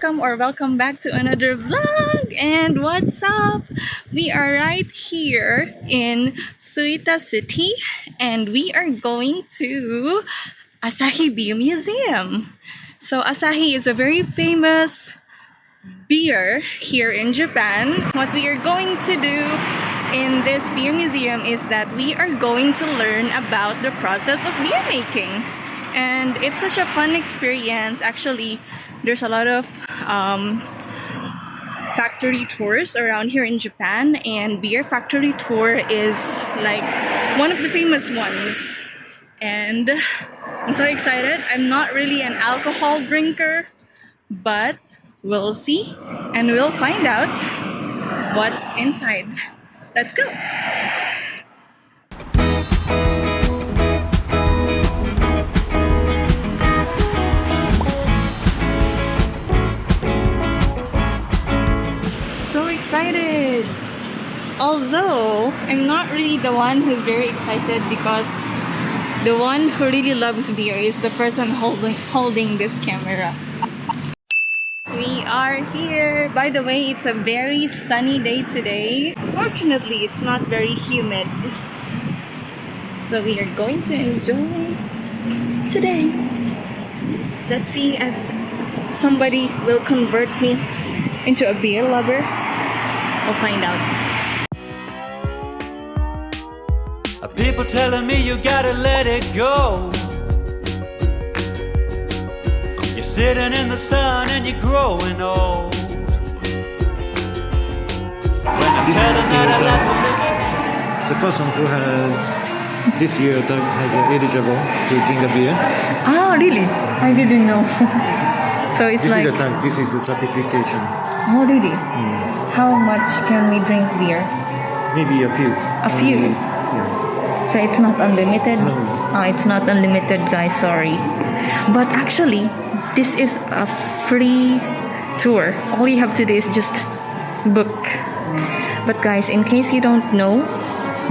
welcome back to another vlog. And what's up? We are right here in Suita City and we are going to Asahi Beer Museum. So Asahi is a very famous beer here in Japan. What we are going to do in this beer museum is that we are going to learn about the process of beer making. And it's such a fun experience. Actually, there's a lot of factory tours around here in Japan, and Beer Factory tour is like one of the famous ones. And I'm so excited. I'm not really an alcohol drinker, but we'll see and we'll find out what's inside. Let's go! So excited! Although I'm not really the one who's very excited, because the one who really loves beer is the person holding this camera. We are here. By the way, it's a very sunny day today. Fortunately, it's not very humid. So we are going to enjoy today. Let's see if somebody will convert me into a beer lover. We'll find out. People telling me you gotta let it go. You're sitting in the sun and you're growing old. When I'm telling that I love The person who has this year has eligible to drink the beer. Oh, really? I didn't know. So it's This like... is the tag. This is the certification. Oh, really? How much can we drink beer? Maybe a few. A few? Yeah. So it's not unlimited? No. It's not unlimited, guys. Sorry. But actually, this is a free tour. All you have to do is just book. But guys, in case you don't know,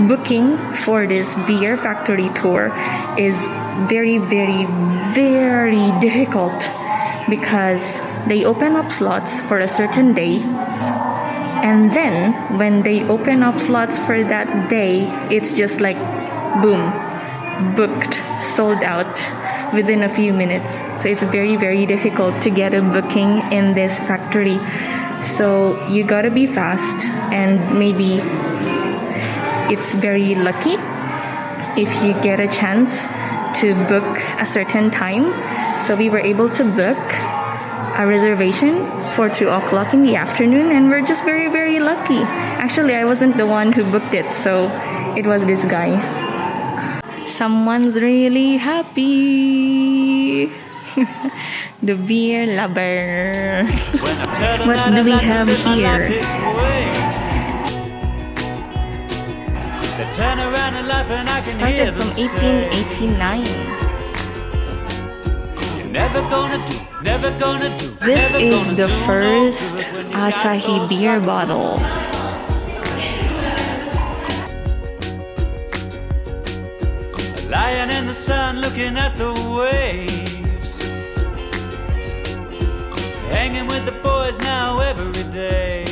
booking for this beer factory tour is very, very, very difficult, because they open up slots for a certain day, and then when they open up slots for that day, it's just like boom, booked, sold out within a few minutes. So it's very, very difficult to get a booking in this factory. So you gotta be fast, and maybe it's very lucky if you get a chance to book a certain time. So we were able to book a reservation for 2 o'clock in the afternoon, and we're just very, very lucky. Actually, I wasn't the one who booked it, so it was this guy. Someone's really happy. The beer lover. What do we have here? Started from 1889. This is the first Asahi beer bottle. Lying in the sun looking at the waves, hanging with the boys now every day.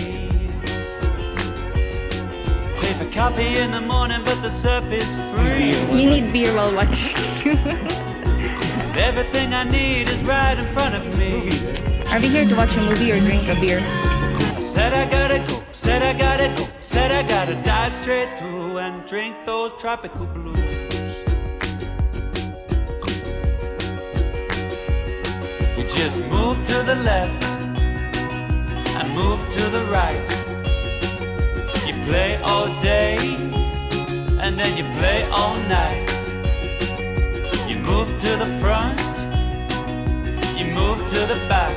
Pay for coffee in the morning, but the surf is free. You need beer while watching. And everything I need is right in front of me. Are we here to watch a movie or drink a beer? I said I gotta go, said I gotta go, said I gotta dive straight through and drink those tropical blues. You just move to the left and move to the right. You play all day and then you play all night. You move to the front, you move to the back.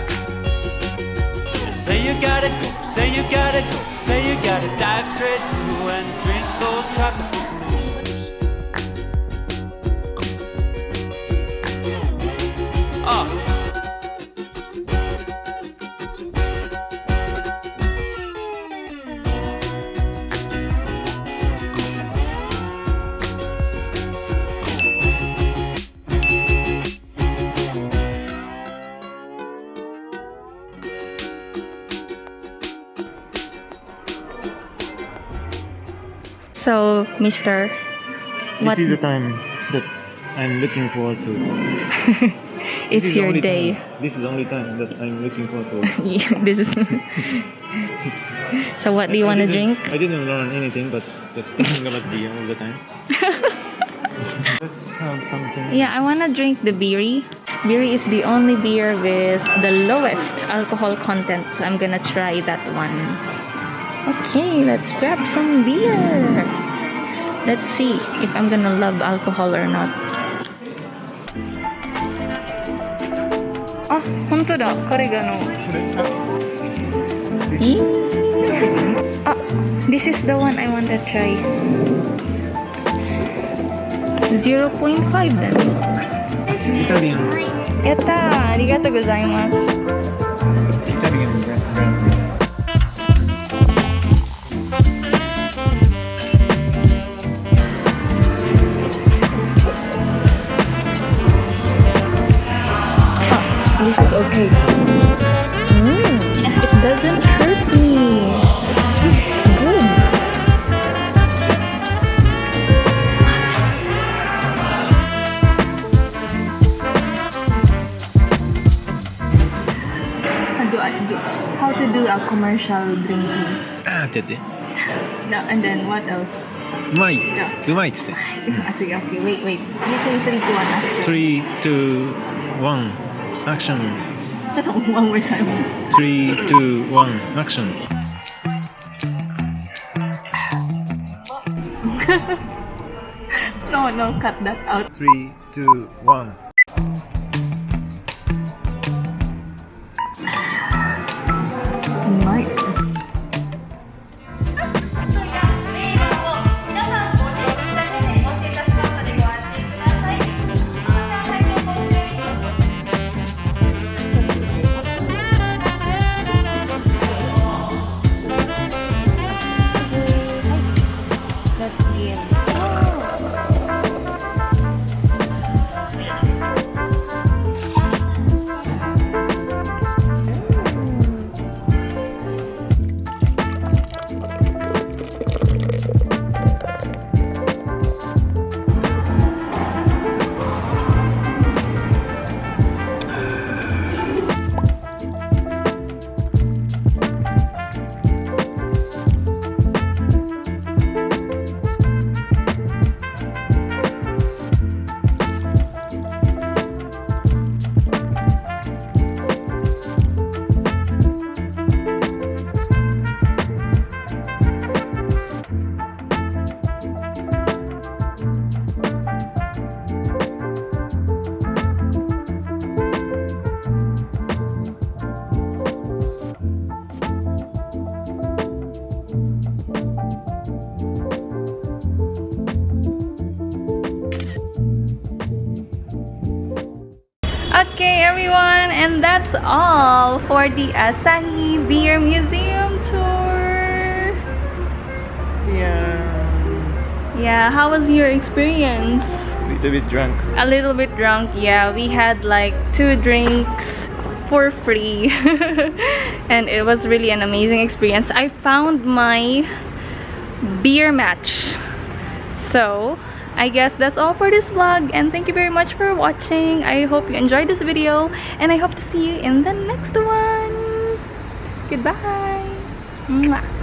And say you gotta go, say you gotta go, say you gotta dive straight through and drink those tropical blues. Oh. So, Mister, what? This is the time that I'm looking forward to. It's This is the your only day. time- This is the only time that I'm looking forward to. This is. So, what do you want to drink? I didn't learn anything, but just thinking about beer all the time. Let's have something. Yeah, I want to drink the Brewery. Brewery is the only beer with the lowest alcohol content, so I'm gonna try that one. Okay, let's grab some beer. Let's see if I'm gonna love alcohol or not. Ah, 本当だ。これがの。Ah, this is the one I want to try. 0.5 だね。Italian. やったー、ありがとうございます。Italian brand. This is okay. It doesn't hurt me. It's good. How to do a commercial drinking? あーってやって。No, and then what else? うまい。うまいっつって。Sige, okay, wait. You say 3, 2, 1 action. 3, 2, 1, action. Just one more time. 3, 2, 1, action. No, cut that out. 3, 2, 1. Nice. Let's begin. Okay, everyone, and that's all for the Asahi Beer Museum tour. Yeah, how was your experience? Little bit drunk. A little bit drunk, yeah. We had like 2 drinks for free. And it was really an amazing experience. I found my beer match. So, I guess that's all for this vlog, and thank you very much for watching. I hope you enjoyed this video, and I hope to see you in the next one. Goodbye. Mwah.